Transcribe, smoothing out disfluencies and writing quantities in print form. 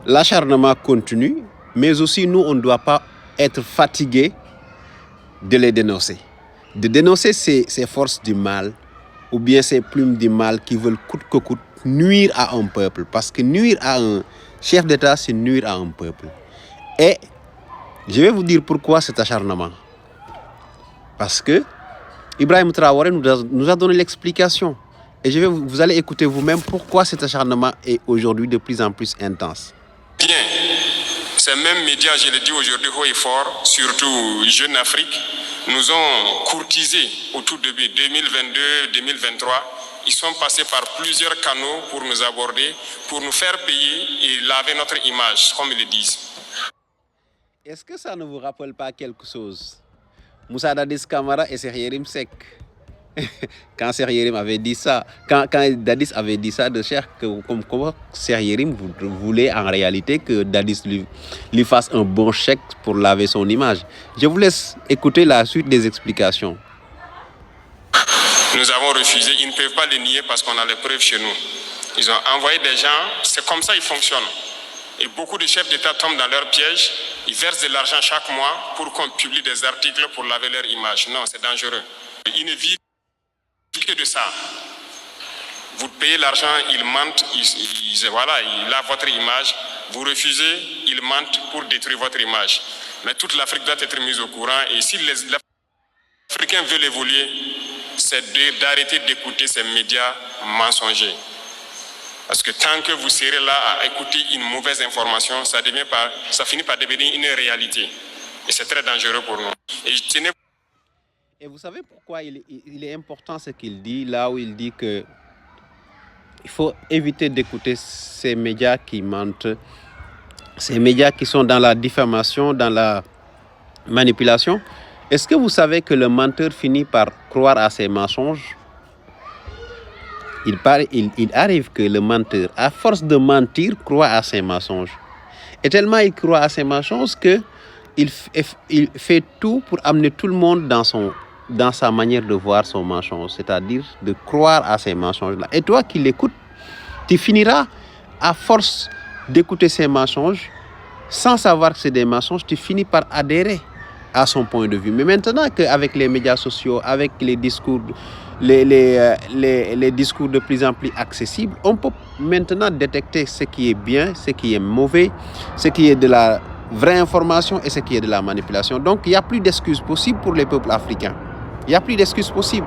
l'acharnement continue, mais aussi nous, on ne doit pas être fatigués de les dénoncer. De dénoncer ces forces du mal ou bien ces plumes du mal qui veulent coûte que coûte nuire à un peuple. Parce que nuire à un chef d'État, c'est nuire à un peuple. Et je vais vous dire pourquoi cet acharnement. Parce que Ibrahim Traoré nous a donné l'explication. Et vous allez écouter vous-même pourquoi cet acharnement est aujourd'hui de plus en plus intense. Bien, ces mêmes médias, je le dis aujourd'hui haut et fort, surtout Jeune Afrique, nous ont courtisés au tout début 2022-2023. Ils sont passés par plusieurs canaux pour nous aborder, pour nous faire payer et laver notre image, comme ils le disent. Est-ce que ça ne vous rappelle pas quelque chose? Moussa Dadis Camara et Cheikh Yérim Seck. Quand Cheikh Yérim avait dit ça, quand Dadis avait dit ça de Cheikh, comme Cheikh Yérim voulait en réalité que Dadis lui fasse un bon chèque pour laver son image. Je vous laisse écouter la suite des explications. Nous avons refusé, ils ne peuvent pas le nier parce qu'on a les preuves chez nous. Ils ont envoyé des gens, c'est comme ça ils fonctionnent. Et beaucoup de chefs d'État tombent dans leur piège, ils versent de l'argent chaque mois pour qu'on publie des articles pour laver leur image. Non, c'est dangereux. Ils ne vivent que de ça. Vous payez l'argent, ils mentent, ils lavent votre image. Vous refusez, ils mentent pour détruire votre image. Mais toute l'Afrique doit être mise au courant. Et si les Africains veulent évoluer, c'est d'arrêter d'écouter ces médias mensongers. Parce que tant que vous serez là à écouter une mauvaise information, ça finit par devenir une réalité. Et c'est très dangereux pour nous. Et vous savez pourquoi il est important ce qu'il dit, là où il dit que il faut éviter d'écouter ces médias qui mentent, ces médias qui sont dans la diffamation, dans la manipulation. Est-ce que vous savez que le menteur finit par croire à ses mensonges? Il arrive que le menteur, à force de mentir, croit à ses mensonges. Et tellement il croit à ses mensonges qu'il fait tout pour amener tout le monde dans sa manière de voir son mensonge, c'est-à-dire de croire à ces mensonges-là. Et toi qui l'écoutes, tu finiras, à force d'écouter ces mensonges, sans savoir que c'est des mensonges, tu finis par adhérer à son point de vue. Mais maintenant qu'avec les médias sociaux, avec les discours, les discours de plus en plus accessibles, on peut maintenant détecter ce qui est bien, ce qui est mauvais, ce qui est de la vraie information et ce qui est de la manipulation. Donc, il n'y a plus d'excuses possibles pour les peuples africains. Il n'y a plus d'excuses possibles.